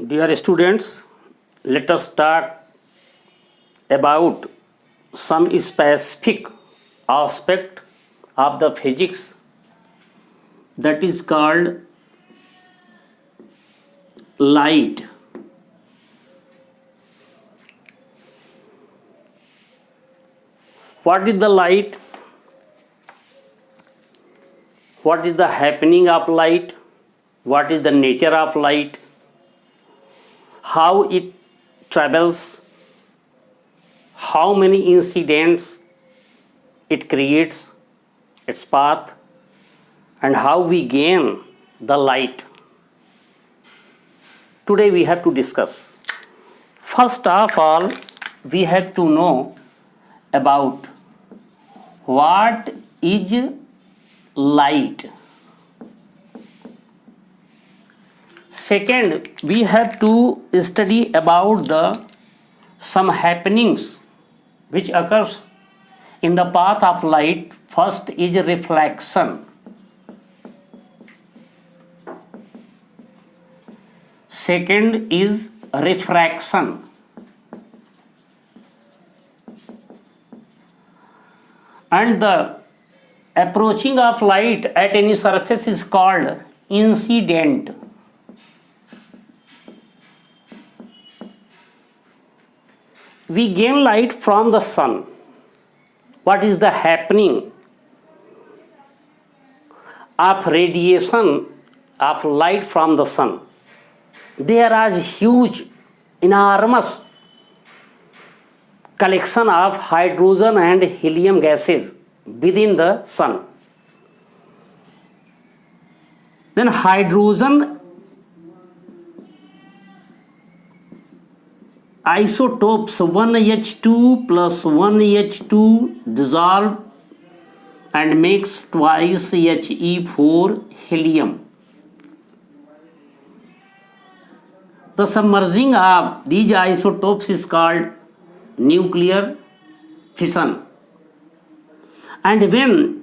Dear students, let us talk about some specific aspect of the physics that is called light. What is the light? What is the happening of light? What is the nature of light? How it travels? How many incidents it creates, its path, and how we gain the light. Today we have to discuss. First of all, we have to know about what is light. Second, we have to study about some happenings which occurs in the path of light. First is reflection. Second is refraction. And the approaching of light at any surface is called incident. We gain light from the sun. What is the happening of radiation of light from the sun? There is huge, enormous collection of hydrogen and helium gases within the sun. Then hydrogen isotopes 1H2 plus 1H2 dissolve and makes twice He4 helium. The submerging of these isotopes is called nuclear fission. And when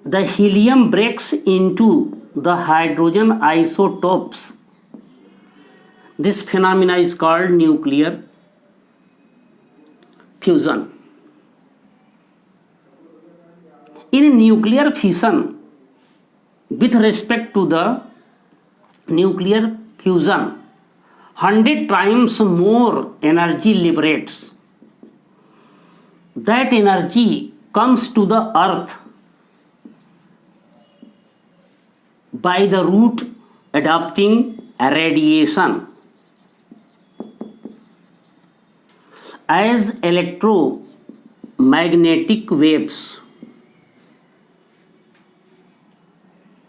the helium breaks into the hydrogen isotopes, this phenomena is called nuclear fusion. In nuclear fission, with respect to the nuclear fusion, 100 times more energy liberates. That energy comes to the earth by the route adopting radiation as electromagnetic waves.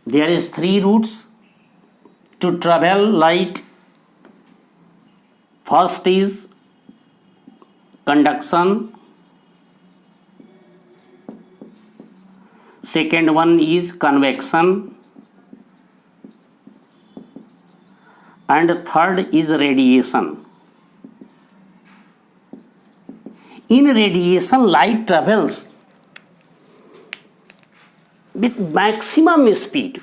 There is 3 routes to travel light. First is conduction. Second one is convection. And third is radiation. In radiation, light travels with maximum speed,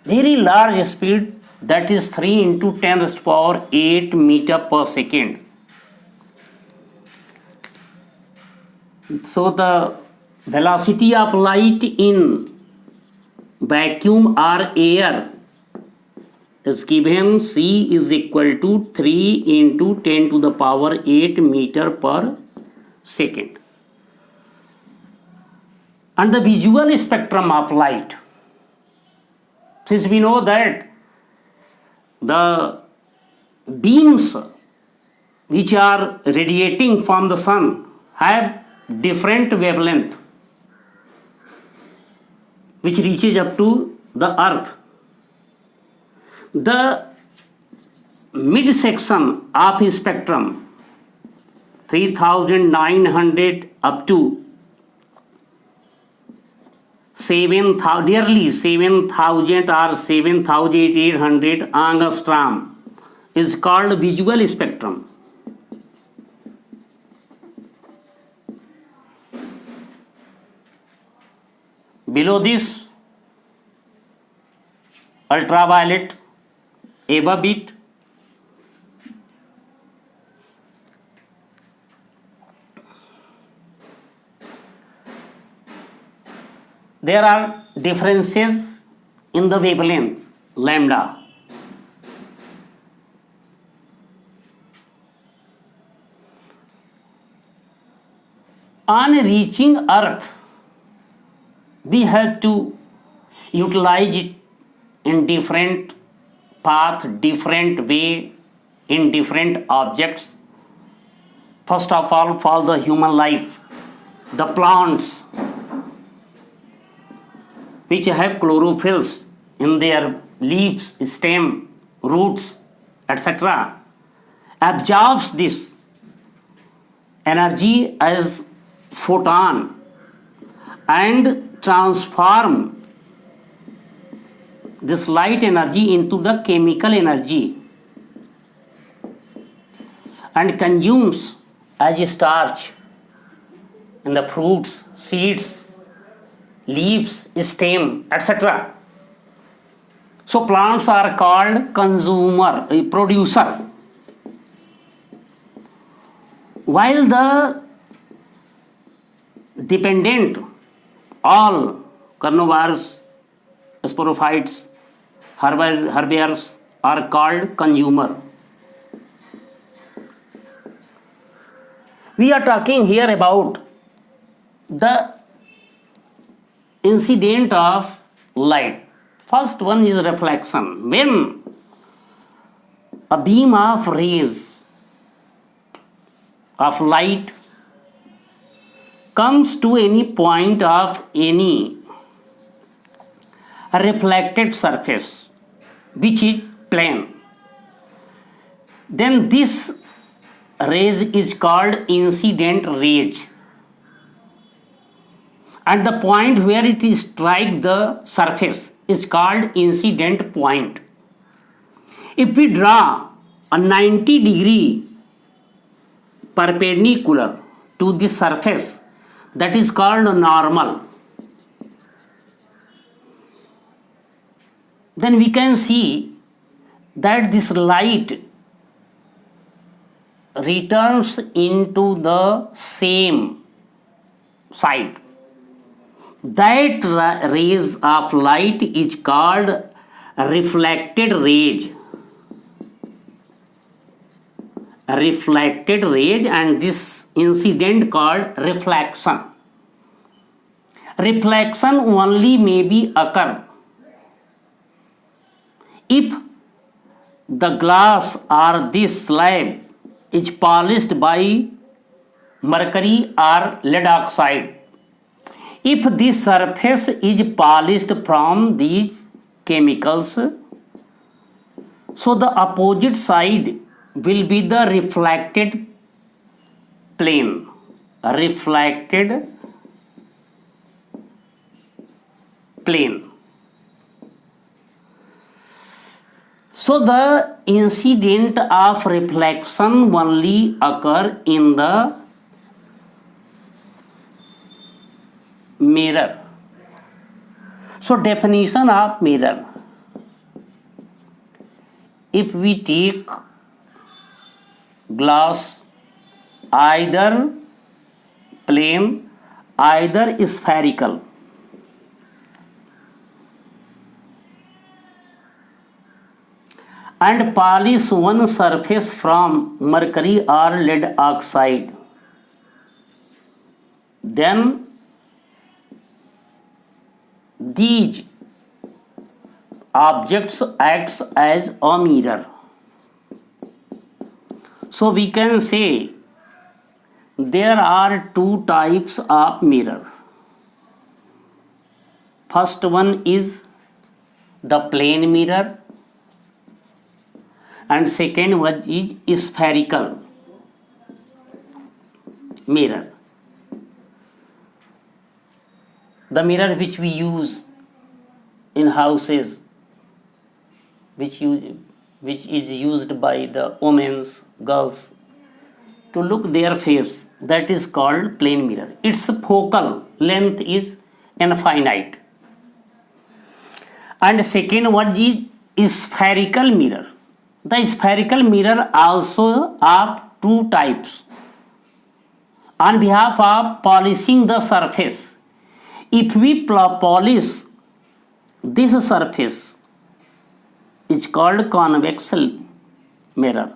very large speed, that is 3 into 10 raised to power 8 meter per second. So the velocity of light in vacuum or air is given c is equal to 3 into 10 to the power 8 meter per second. And the visual spectrum of light, since we know that the beams which are radiating from the sun have different wavelength which reaches up to the earth. The midsection of spectrum 3900 up to 7,000, nearly 7,000 or 7,800 angstrom is called visual spectrum. Below this, ultraviolet above it. There are differences in the wavelength lambda. On reaching Earth, we have to utilize it in different path, different way, in different objects. First of all, for the human life, the plants which have chlorophylls in their leaves, stem, roots, etc., absorbs this energy as photon and transform this light energy into the chemical energy and consumes as starch in the fruits, seeds, leaves, stem, etc. So plants are called consumer, a producer, while the dependent, all carnivores, sporophytes, herbivores are called consumer. We are talking here about the incident of light. First one is reflection. When a beam of rays of light comes to any point of any reflected surface which is plane, then this rays is called incident rays, and the point where it strikes the surface is called incident point. If we draw a 90-degree perpendicular to the surface, that is called normal, then we can see that this light returns into the same side. That rays of light is called reflected rays. Reflected rays, and this incident called reflection. Reflection only may be occur if the glass or this slab is polished by mercury or lead oxide. If this surface is polished from these chemicals, so the opposite side will be the reflected plane. Reflected plane. So the incident of reflection only occur in the mirror. So definition of mirror. If we take glass, either plane, either spherical, and polish one surface from mercury or lead oxide, then these objects acts as a mirror. So we can say there are two types of mirror. First one is the plane mirror, and second one is spherical mirror. The mirror which we use in houses, which is used by the women, girls, to look their face, that is called plane mirror. Its focal length is infinite. And second one is spherical mirror. The spherical mirror also of two types. On behalf of polishing the surface, if we polish this surface, is called convex mirror,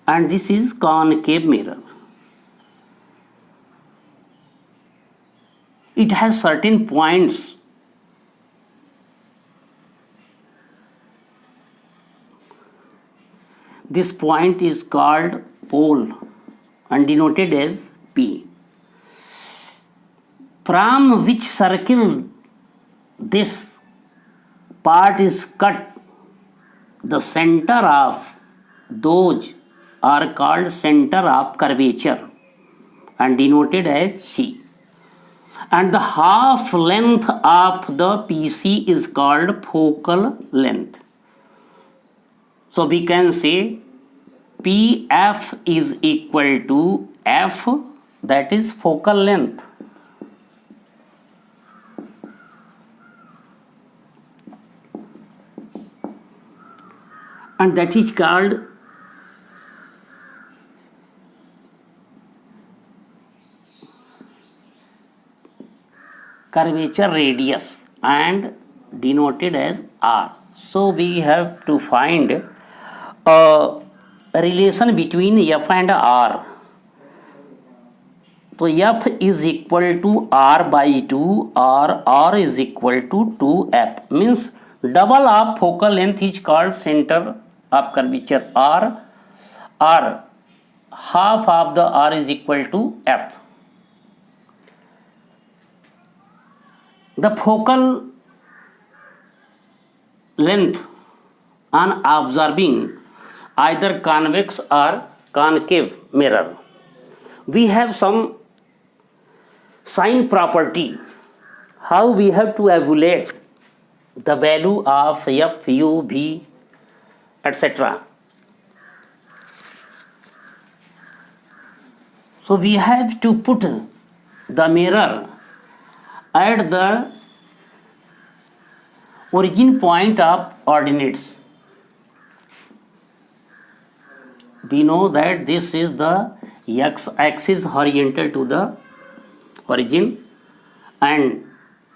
and this is concave mirror. It has certain points. This point is called pole and denoted as P, from which circle this part is cut. The center of those are called center of curvature and denoted as C, and the half length of the PC is called focal length. So we can say PF is equal to F, that is focal length, and that is called curvature radius and denoted as R. So we have to find a relation between F and R. So F is equal to R by 2 or R is equal to 2F, means double of focal length is called center of curvature R, or half of the R is equal to F. The focal length on observing either convex or concave mirror, we have some sign property, how we have to evaluate the value of F, U, V, etc. So we have to put the mirror at the origin point of ordinates. We know that this is the x-axis horizontal to the origin, and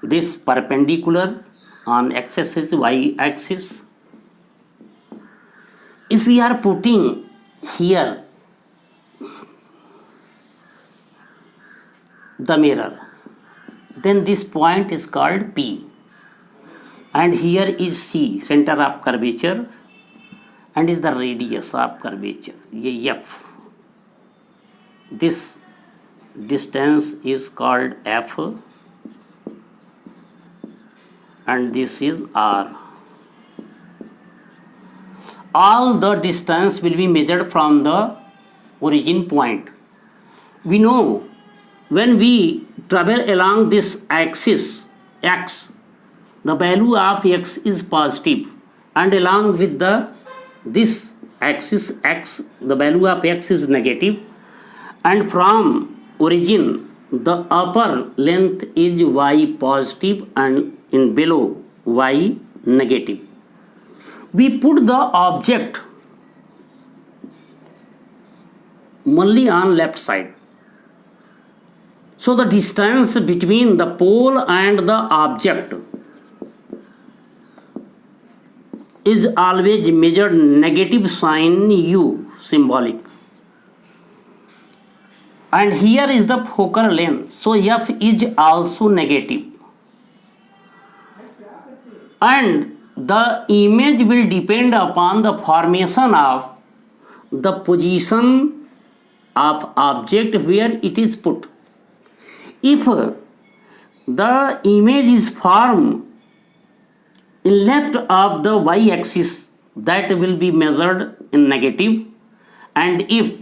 this perpendicular on x-axis, y-axis. If we are putting here the mirror, then this point is called P, and here is C, center of curvature, and is the radius of curvature, F. This distance is called F, and this is R. All the distance will be measured from the origin point. We know when we travel along this axis x, the value of x is positive, and along with this axis x, the value of x is negative, and from origin the upper length is y positive and in below y negative. We put the object only on left side. So the distance between the pole and the object is always measured negative sign U, symbolic. And here is the focal length. So F is also negative. And the image will depend upon the formation of the position of object where it is put. If the image is formed in left of the y-axis, that will be measured in negative, and if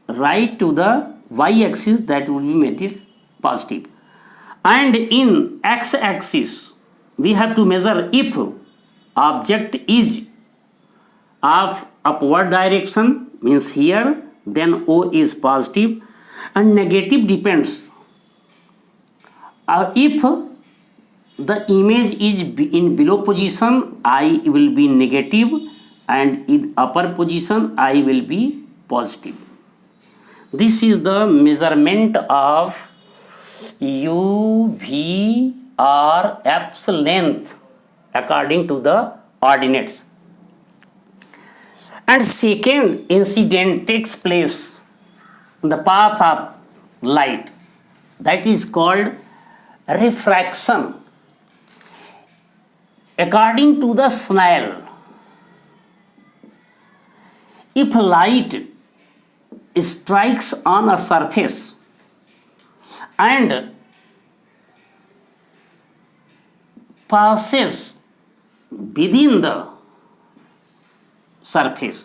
right to the y-axis, that will be made positive. And in x-axis, we have to measure if object is of upward direction, means here, then O is positive, and negative depends. If the image is in below position, I will be negative, and in upper position I will be positive. This is the measurement of U, V, R, F's length according to the ordinates. And second incident takes place in the path of light, that is called refraction. According to the Snell, if light strikes on a surface and passes within the surface,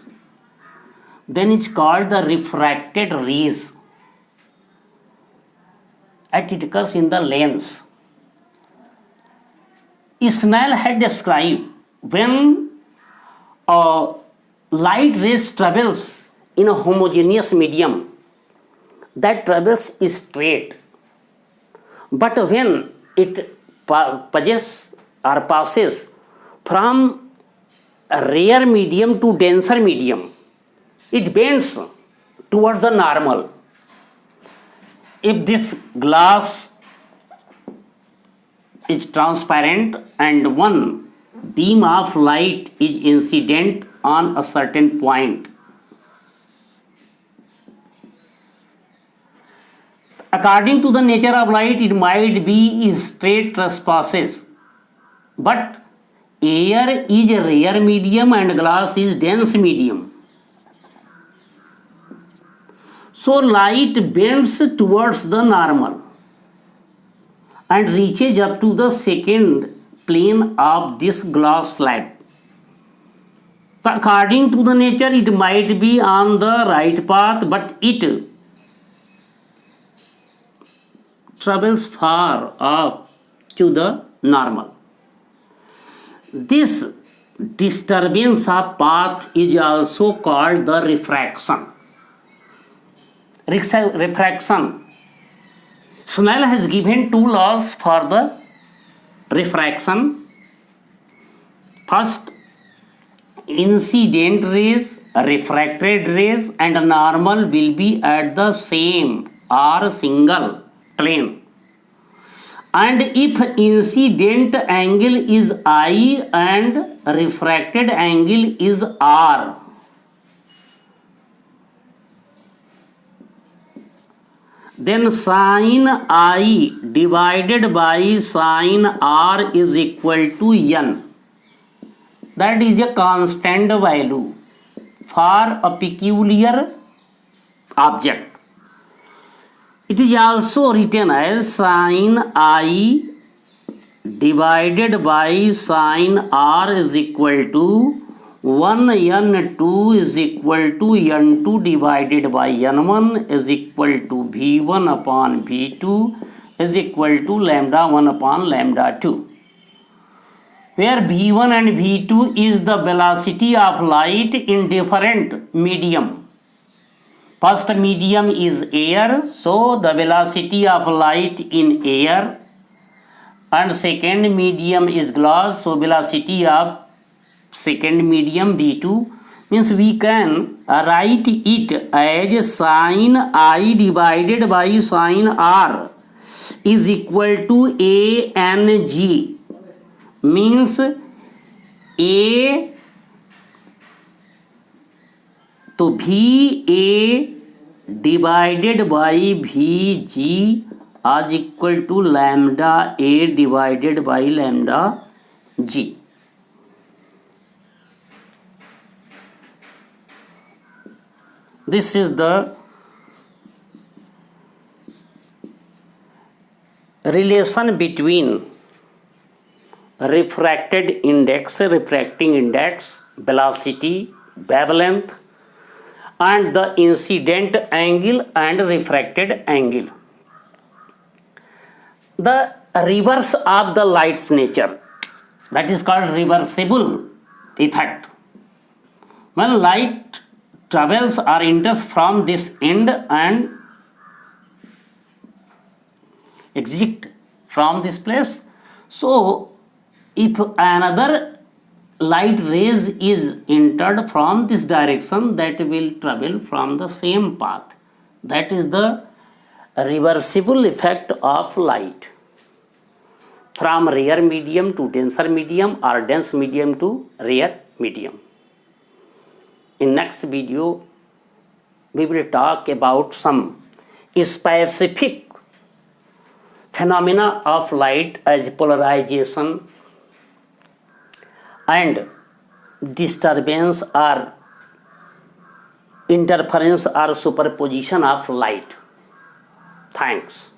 then it's called the refracted rays, and it occurs in the lens. Snell had described when a light rays travels in a homogeneous medium, that travels is straight, but when it passes from a rare medium to denser medium, it bends towards the normal. If this glass is transparent and one beam of light is incident on a certain point, according to the nature of light, it might be straight trespasses, but air is a rare medium and glass is dense medium. So light bends towards the normal and reaches up to the second plane of this glass slab. According to the nature, it might be on the right path, but it travels far off to the normal. This disturbance of path is also called the refraction. Refraction. Snell has given two laws for the refraction. First, incident rays, refracted rays, and normal will be at the same or single plane. And if incident angle is I and refracted angle is R, then sin I divided by sin R is equal to N. That is a constant value for a peculiar object. It is also written as sin I divided by sin R is equal to 1 N2 is equal to N2 divided by N1 is equal to V1 upon V2 is equal to lambda 1 upon lambda 2. Where V1 and V2 is the velocity of light in different medium. First medium is air, so the velocity of light in air, and second medium is glass, so velocity of second medium V2, means we can write it as sin I divided by sin R is equal to ANG, means A to VA divided by VG is equal to lambda A divided by lambda G. This is the relation between refracted index, refracting index, velocity, wavelength, and the incident angle and refracted angle. The reverse of the light's nature, that is called reversible effect. When light travels or enters from this end and exit from this place, so if another light rays is entered from this direction, that will travel from the same path. That is the reversible effect of light from rare medium to denser medium or dense medium to rare medium. In next video we will talk about some specific phenomena of light as polarization and disturbance or interference or superposition of light. Thanks.